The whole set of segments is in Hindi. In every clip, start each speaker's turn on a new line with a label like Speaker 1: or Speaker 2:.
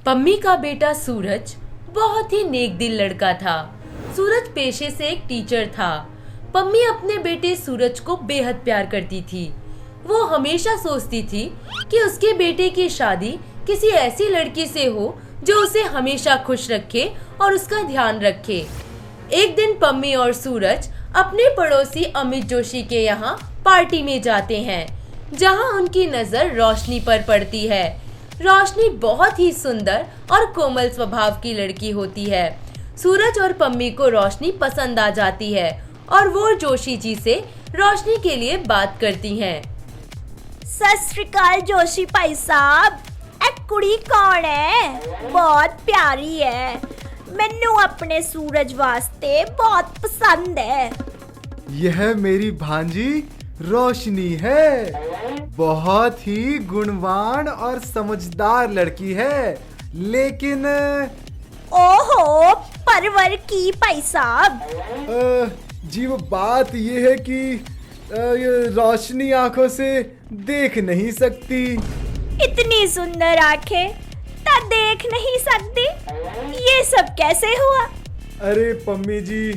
Speaker 1: पम्मी का बेटा सूरज बहुत ही नेक दिल लड़का था। सूरज पेशे से एक टीचर था। पम्मी अपने बेटे सूरज को बेहद प्यार करती थी। वो हमेशा सोचती थी कि उसके बेटे की शादी किसी ऐसी लड़की से हो जो उसे हमेशा खुश रखे और उसका ध्यान रखे। एक दिन पम्मी और सूरज अपने पड़ोसी अमित जोशी के यहाँ पार्टी में जाते हैं, जहाँ उनकी नजर रोशनी पर पड़ती है। रोशनी बहुत ही सुंदर और कोमल स्वभाव की लड़की होती है। सूरज और पम्मी को रोशनी पसंद आ जाती है और वो जोशी जी से रोशनी के लिए बात करती हैं।
Speaker 2: सत श्री अकाल जोशी भाई साहब, ए कुड़ी कौन है? बहुत प्यारी है, मैनू अपने सूरज वास्ते बहुत पसंद है।
Speaker 3: यह मेरी भांजी रोशनी है। बहुत ही गुणवान और समझदार लड़की है, लेकिन
Speaker 2: ओहो परवर की भाई साहब।
Speaker 3: जी वो बात ये है कि ये रोशनी आंखों से देख नहीं सकती।
Speaker 2: इतनी सुंदर आंखें ता देख नहीं सकती, ये सब कैसे हुआ?
Speaker 3: अरे पम्मी जी,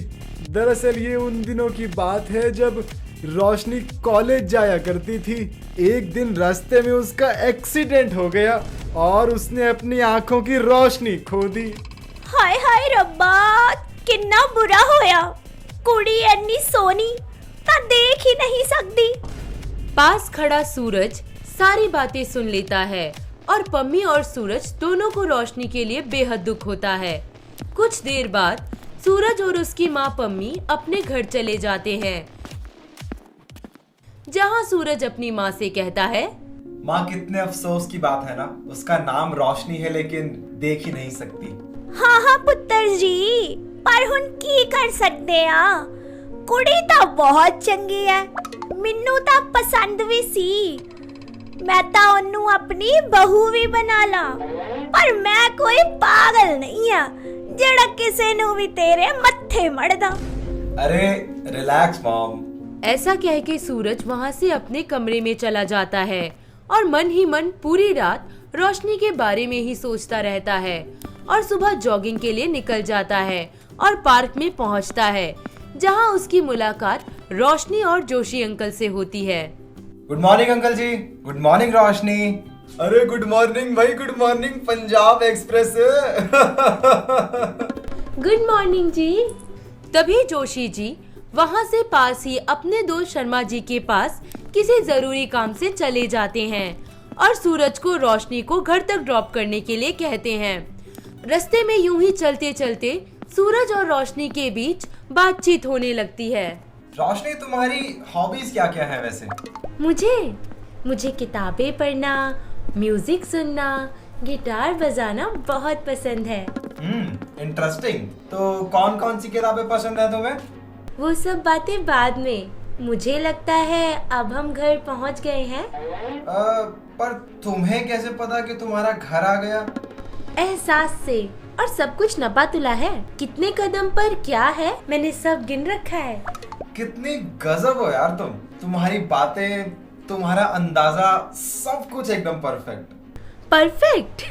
Speaker 3: दरअसल ये उन दिनों की बात है जब रोशनी कॉलेज जाया करती थी। एक दिन रास्ते में उसका एक्सीडेंट हो गया और उसने अपनी आंखों की रोशनी खो दी।
Speaker 2: हाय हाय रब्बा, कितना बुरा होया। कुड़ी इतनी सोनी ता देख ही नहीं सकती।
Speaker 1: पास खड़ा सूरज सारी बातें सुन लेता है और पम्मी और सूरज दोनों को रोशनी के लिए बेहद दुख होता है। कुछ देर बाद सूरज और उसकी माँ पम्मी अपने घर चले जाते हैं, जहाँ सूरज अपनी माँ से कहता है,
Speaker 4: माँ कितने अफसोस की बात है ना, उसका नाम रोशनी है लेकिन देख ही नहीं सकती।
Speaker 2: हाँ हाँ पुत्र जी, पर हुन की कर सकते हैं? कुड़ी तो बहुत चंगी है, मिन्नू तो पसंद भी सी। मैं तो उन्नू अपनी बहू भी बना ला, पर मैं कोई पागल नहीं है जेड़ा किसे नु भी तेरे मत्थे मड़दा।
Speaker 4: अरे रिलैक्स मॉम।
Speaker 1: ऐसा कह के सूरज वहाँ से अपने कमरे में चला जाता है और मन ही मन पूरी रात रोशनी के बारे में ही सोचता रहता है और सुबह जॉगिंग के लिए निकल जाता है और पार्क में पहुँचता है, जहाँ उसकी मुलाकात रोशनी और जोशी अंकल से होती है।
Speaker 4: Good morning uncle ji. Good morning Roshni.
Speaker 3: अरे गुड मॉर्निंग भाई, good morning Punjab express.
Speaker 1: Good morning जी। तभी जोशी जी वहाँ से पास ही अपने दोस्त शर्मा जी के पास किसी जरूरी काम से चले जाते हैं और सूरज को रोशनी को घर तक ड्रॉप करने के लिए कहते हैं। रास्ते में यूं ही चलते चलते सूरज और रोशनी के बीच बातचीत होने लगती है।
Speaker 4: रोशनी तुम्हारी हॉबीज क्या क्या है वैसे?
Speaker 1: मुझे किताबें पढ़ना, म्यूजिक सुनना, गिटार बजाना बहुत पसंद है।
Speaker 4: इंटरेस्टिंग। तो कौन कौन सी किताबें पसंद है तुम्हें?
Speaker 1: वो सब बातें बाद में। मुझे लगता है अब हम घर पहुंच गए हैं।
Speaker 4: पर तुम्हें कैसे पता कि तुम्हारा घर आ गया?
Speaker 1: एहसास से, और सब कुछ नपा तुला है। कितने कदम पर क्या है मैंने सब गिन रखा है।
Speaker 4: कितनी गजब हो यार तुम। तुम्हारी बातें, तुम्हारा अंदाजा, सब कुछ एकदम
Speaker 1: परफेक्ट।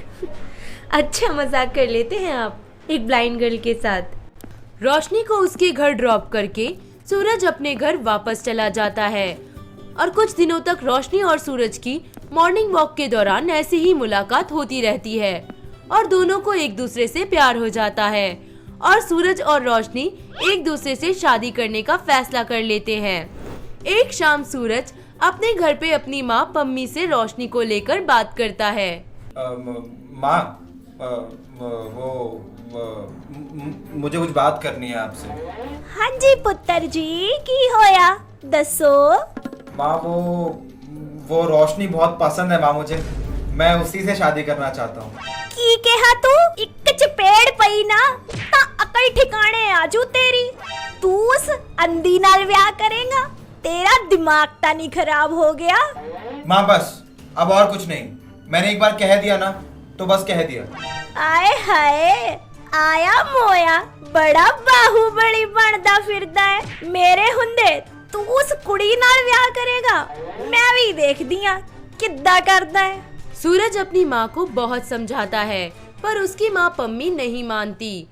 Speaker 1: अच्छा मजाक कर लेते हैं आप एक ब्लाइंड गर्ल के साथ। रोशनी को उसके घर ड्रॉप करके सूरज अपने घर वापस चला जाता है और कुछ दिनों तक रोशनी और सूरज की मॉर्निंग वॉक के दौरान ऐसी ही मुलाकात होती रहती है और दोनों को एक दूसरे से प्यार हो जाता है और सूरज और रोशनी एक दूसरे से शादी करने का फैसला कर लेते हैं। एक शाम सूरज अपने घर पे अपनी माँ पम्मी से रोशनी को लेकर बात करता है।
Speaker 4: माँ, मुझे कुछ बात करनी है आपसे।
Speaker 2: हाँ जी पुत्र जी, की होया दसो।
Speaker 4: माँ वो रोशनी बहुत पसंद है माँ मुझे। मैं उसी से शादी करना चाहता हूँ।
Speaker 2: की कहा तू? एक चपेड़ पई ना ता अकल ठिकाने आजू तेरी। तू उस अंधी नाल ब्याह करेगा? तेरा दिमाग ता नहीं खराब हो गया?
Speaker 4: माँ बस, अब और कुछ नहीं। मैंने एक बार कह दिया ना तो बस कह दिया।
Speaker 2: आए हाय, आया मोया बड़ा बाहुबली बनदा फिरदा है। मेरे हुंदे तू उस कुड़ी नाल ब्याह करेगा? मैं भी देख दिया किद्दा करदा है।
Speaker 1: सूरज अपनी माँ को बहुत समझाता है पर उसकी माँ पम्मी नहीं मानती।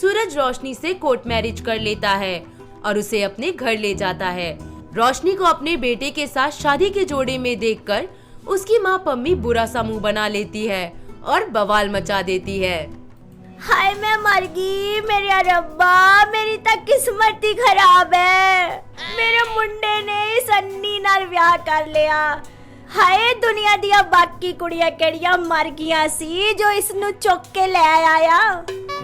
Speaker 1: सूरज रोशनी से कोर्ट मैरिज कर लेता है और उसे अपने घर ले जाता है। रोशनी को अपने बेटे के साथ शादी के जोड़े में देखकर उसकी माँ पम्मी बुरा सा मुंह बना लेती है और बवाल मचा देती है।
Speaker 2: हाय मैं मर गई, मेरे रब्बा, मेरी तक किस्मत ही खराब है। मेरे मुंडे ने इस अन्नी नाल ब्याह कर लिया। हाय दुनिया दिया बाकी कुड़ियां केड़ियां मर गईयां सी जो इसनु चुक के ले आया।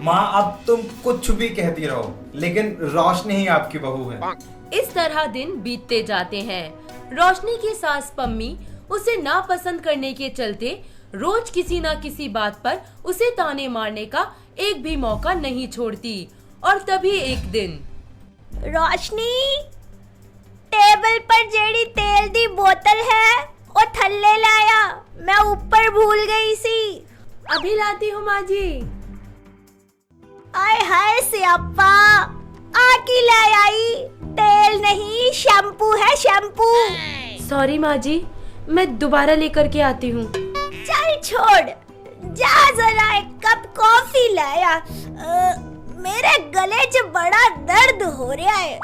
Speaker 4: माँ अब तुम कुछ भी कहती रहो, लेकिन रोशनी ही आपकी बहू है।
Speaker 1: इस तरह दिन बीतते जाते हैं। रोशनी की सास पम्मी उसे नापसंद करने के चलते रोज किसी ना किसी बात पर उसे ताने मारने का एक भी मौका नहीं छोड़ती। और तभी एक दिन
Speaker 2: रोशनी, टेबल पर जेड़ी तेल दी बोतल है वो थल्ले लाया, मैं ऊपर भूल गई सी।
Speaker 1: अभी लाती हूँ माँ जी।
Speaker 2: आय हाय सियापा, आकी ले आई, तेल नहीं शैम्पू है, शैम्पू।
Speaker 1: सॉरी माँ जी, मैं दोबारा लेकर के आती हूँ।
Speaker 2: चल छोड़, जा जरा एक कप कॉफी लाया। मेरे गले च बड़ा दर्द हो रहा है।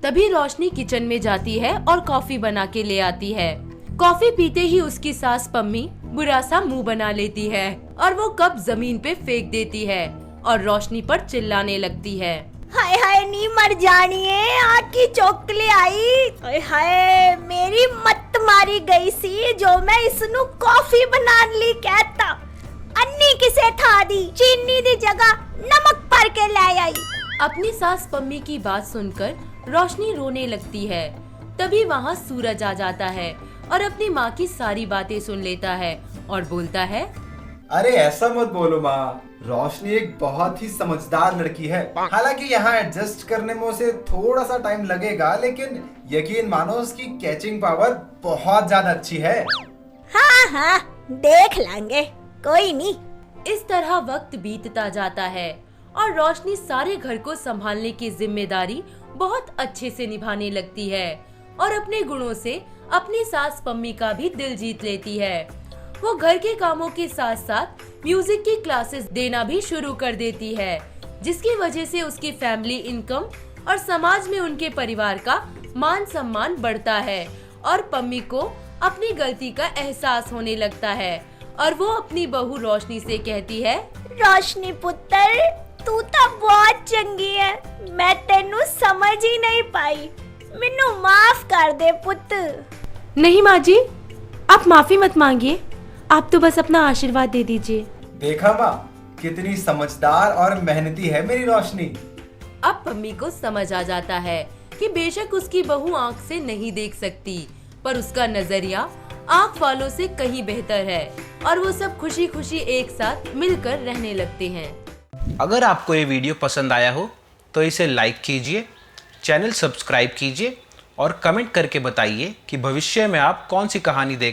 Speaker 1: तभी रोशनी किचन में जाती है और कॉफी बना के ले आती है। कॉफी पीते ही उसकी सास पम्मी बुरा सा मुंह बना लेती है और वो कप जमीन पे फेंक देती है और रोशनी पर चिल्लाने लगती है।
Speaker 2: हाय हाय नी मर जानी है, आकी चौक ले आई। हाय हाय मेरी मत मारी गई सी जो मैं इसनु कॉफी बना ली कहता। अन्नी किसे था दी, चीनी दी जगह नमक भर के ले आई।
Speaker 1: अपनी सास पम्मी की बात सुनकर रोशनी रोने लगती है। तभी वहाँ सूरज आ जाता है और अपनी माँ की सारी बातें सुन लेता है और बोलता है,
Speaker 4: अरे ऐसा मत बोलो माँ,
Speaker 3: रोशनी एक बहुत ही
Speaker 4: समझदार लड़की है। हालांकि यहाँ एडजस्ट करने में उसे थोड़ा सा टाइम लगेगा, लेकिन यकीन मानो उसकी कैचिंग पावर बहुत ज्यादा अच्छी है।
Speaker 2: हाँ हाँ देख लेंगे, कोई नहीं।
Speaker 1: इस तरह वक्त बीतता जाता है और रोशनी सारे घर को संभालने की जिम्मेदारी बहुत अच्छे से निभाने लगती है और अपने गुणों से अपनी सास पम्मी का भी दिल जीत लेती है। वो घर के कामों के साथ साथ म्यूजिक की क्लासेस देना भी शुरू कर देती है, जिसकी वजह से उसकी फैमिली इनकम और समाज में उनके परिवार का मान सम्मान बढ़ता है और पम्मी को अपनी गलती का एहसास होने लगता है और वो अपनी बहू रोशनी से कहती है,
Speaker 2: रोशनी पुत्र, तू तो बहुत चंगी है, मैं तेनू समझ ही नहीं पाई, मैनू माफ कर दे पुत्र।
Speaker 1: नहीं माँ जी, आप माफी मत मांगिए, आप तो बस अपना आशीर्वाद दे दीजिए।
Speaker 4: देखा माँ, कितनी समझदार और मेहनती है मेरी रोशनी।
Speaker 1: अब पम्मी को समझ आ जाता है कि बेशक उसकी बहू आँख से नहीं देख सकती, पर उसका नजरिया आँख वालों से कहीं बेहतर है और वो सब खुशी खुशी एक साथ मिलकर रहने लगते हैं।
Speaker 5: अगर आपको ये वीडियो पसंद आया हो तो इसे लाइक कीजिए, चैनल सब्सक्राइब कीजिए और कमेंट करके बताइए कि भविष्य में आप कौन सी कहानी देखना